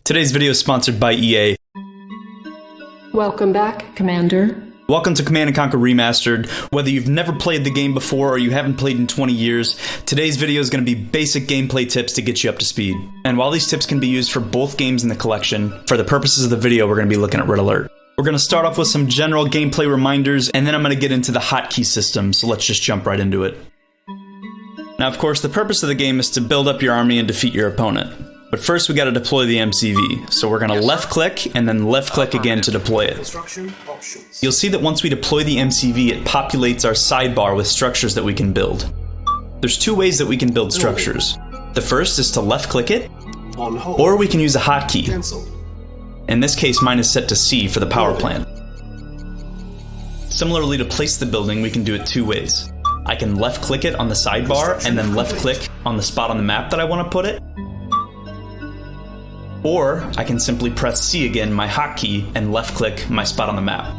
Today's video is sponsored by EA. Welcome back, Commander. Welcome to Command Conquer Remastered. Whether you've never played the game before or you haven't played in 20 years, today's video is going to be basic gameplay tips to get you up to speed. And while these tips can be used for both games in the collection, for the purposes of the video we're going to be looking at Red Alert. We're going to start off with some general gameplay reminders, and then I'm going to get into the hotkey system, so let's just jump right into it. Now, of course, the purpose of the game is to build up your army and defeat your opponent. But first we got to deploy the MCV, so we're going to left click and then left click again to deploy it. You'll see that once we deploy the MCV, it populates our sidebar with structures that we can build. There's two ways that we can build structures. The first is to left click it, or we can use a hotkey. In this case, mine is set to C for the power plant. Similarly, to place the building, we can do it two ways. I can left click it on the sidebar and then left click on the spot on the map that I want to put it. Or I can simply press C again, my hotkey, and left click my spot on the map.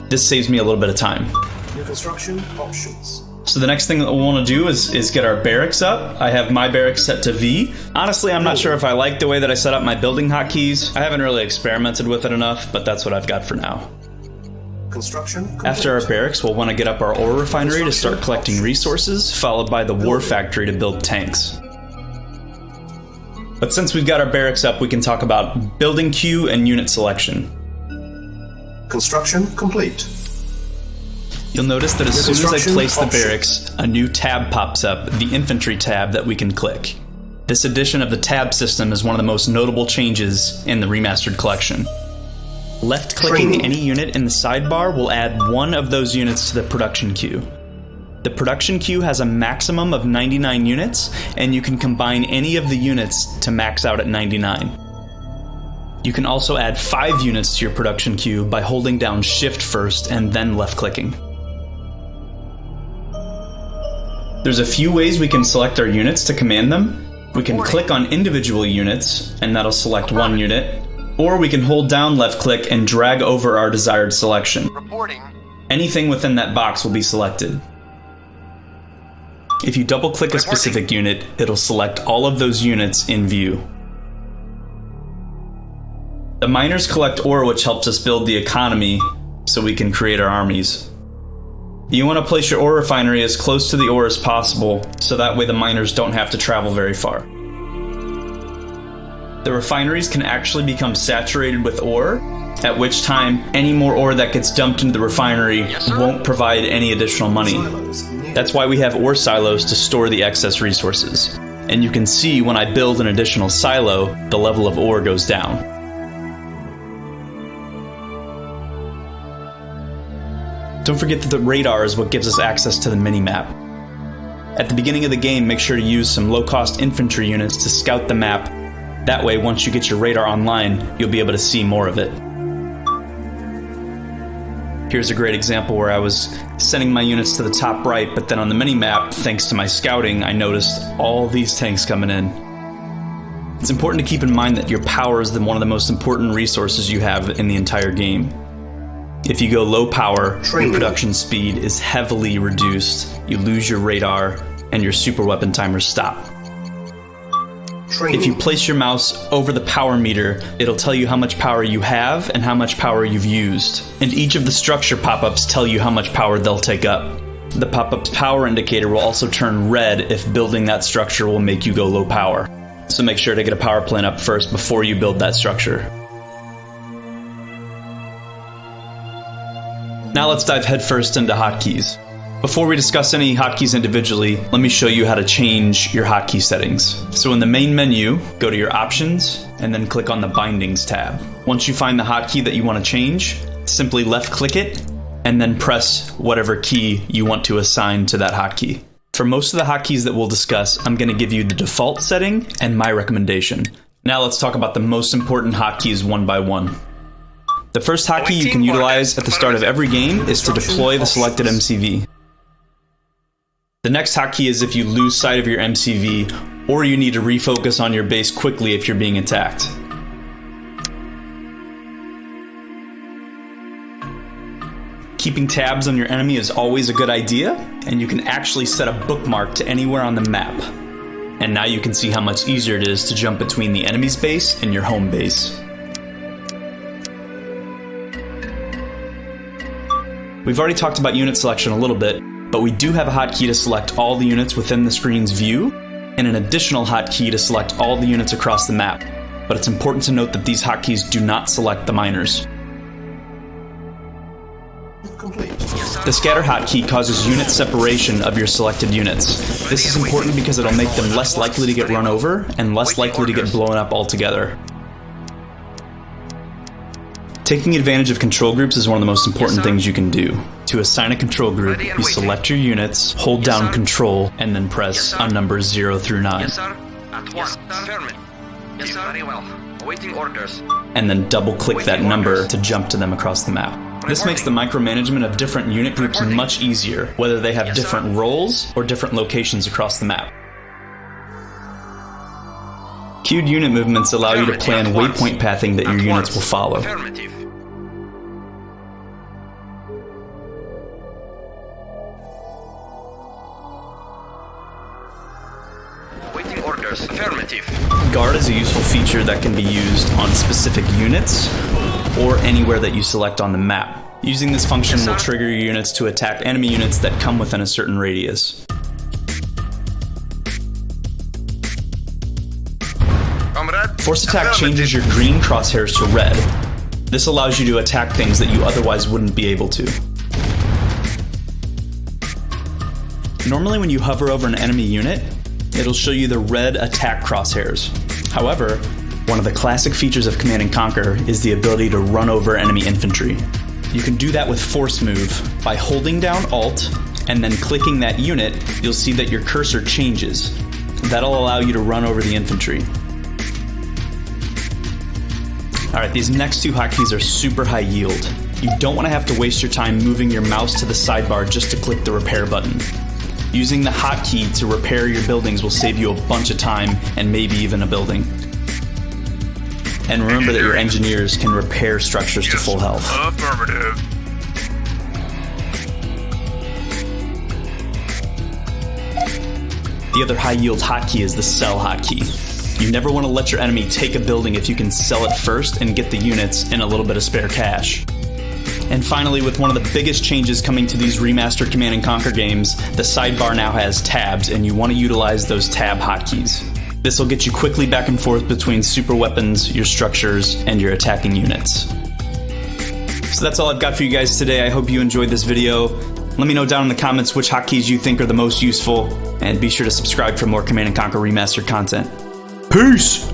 This saves me a little bit of time. New construction options. So the next thing that we want to do is get our barracks up. I have my barracks set to V. Honestly, I'm not sure if I like the way that I set up my building hotkeys. I haven't really experimented with it enough, but that's what I've got for now. Construction complete. After our barracks, we'll want to get up our ore refinery to start collecting resources, followed by the war factory to build tanks. But since we've got our barracks up, we can talk about building queue and unit selection. Construction complete. You'll notice that as soon as I place the barracks, a new tab pops up, the infantry tab that we can click. This addition of the tab system is one of the most notable changes in the Remastered Collection. Left-clicking any unit in the sidebar will add one of those units to the production queue. The production queue has a maximum of 99 units, and you can combine any of the units to max out at 99. You can also add 5 units to your production queue by holding down Shift first and then left-clicking. There's a few ways we can select our units to command them. We can click on individual units, and that'll select one unit, or we can hold down left-click and drag over our desired selection. Anything within that box will be selected. If you double-click a specific unit, it'll select all of those units in view. The miners collect ore, which helps us build the economy so we can create our armies. You want to place your ore refinery as close to the ore as possible, so that way the miners don't have to travel very far. The refineries can actually become saturated with ore, at which time any more ore that gets dumped into the refinery won't provide any additional money. That's why we have ore silos to store the excess resources. And you can see when I build an additional silo, the level of ore goes down. Don't forget that the radar is what gives us access to the mini map. At the beginning of the game, make sure to use some low-cost infantry units to scout the map. That way, once you get your radar online, you'll be able to see more of it. Here's a great example where I was sending my units to the top right, but then on the mini-map, thanks to my scouting, I noticed all these tanks coming in. It's important to keep in mind that your power is one of the most important resources you have in the entire game. If you go low power, your production speed is heavily reduced, you lose your radar, and your super weapon timers stop. If you place your mouse over the power meter, it'll tell you how much power you have and how much power you've used. And each of the structure pop-ups tell you how much power they'll take up. The pop-up's power indicator will also turn red if building that structure will make you go low power. So make sure to get a power plant up first before you build that structure. Now let's dive headfirst into hotkeys. Before we discuss any hotkeys individually, let me show you how to change your hotkey settings. So in the main menu, go to your options and then click on the bindings tab. Once you find the hotkey that you want to change, simply left click it and then press whatever key you want to assign to that hotkey. For most of the hotkeys that we'll discuss, I'm going to give you the default setting and my recommendation. Now let's talk about the most important hotkeys one by one. The first hotkey you can utilize at the start of every game is to deploy the selected MCV. The next hotkey is if you lose sight of your MCV, or you need to refocus on your base quickly if you're being attacked. Keeping tabs on your enemy is always a good idea, and you can actually set a bookmark to anywhere on the map. And now you can see how much easier it is to jump between the enemy's base and your home base. We've already talked about unit selection a little bit, but we do have a hotkey to select all the units within the screen's view, and an additional hotkey to select all the units across the map. But it's important to note that these hotkeys do not select the miners. Complete. The scatter hotkey causes unit separation of your selected units. This is important because it'll make them less likely to get run over and less likely to get blown up altogether. Taking advantage of control groups is one of the most important things you can do. To assign a control group, you select your units, hold down Control, and then press on numbers 0 through 9. Yes, sir. At once. Affirmative. Yes, sir. Very well. Awaiting orders. And then double-click that number to jump to them across the map. This makes the micromanagement of different unit groups much easier, whether they have different roles or different locations across the map. Queued unit movements allow you to plan waypoint pathing that your units will follow. Affirmative. Waiting orders. Affirmative. Guard is a useful feature that can be used on specific units or anywhere that you select on the map. Using this function will trigger your units to attack enemy units that come within a certain radius. Force attack changes your green crosshairs to red. This allows you to attack things that you otherwise wouldn't be able to. Normally when you hover over an enemy unit, it'll show you the red attack crosshairs. However, one of the classic features of Command & Conquer is the ability to run over enemy infantry. You can do that with Force Move. By holding down Alt and then clicking that unit, you'll see that your cursor changes. That'll allow you to run over the infantry. Alright, these next two hotkeys are super high yield. You don't want to have to waste your time moving your mouse to the sidebar just to click the repair button. Using the hotkey to repair your buildings will save you a bunch of time and maybe even a building. And remember that your engineers can repair structures to full health. Affirmative. The other high yield hotkey is the sell hotkey. You never want to let your enemy take a building if you can sell it first and get the units and a little bit of spare cash. And finally, with one of the biggest changes coming to these remastered Command & Conquer games, the sidebar now has tabs, and you want to utilize those tab hotkeys. This will get you quickly back and forth between super weapons, your structures, and your attacking units. So that's all I've got for you guys today. I hope you enjoyed this video. Let me know down in the comments which hotkeys you think are the most useful, and be sure to subscribe for more Command & Conquer Remastered content. Peace!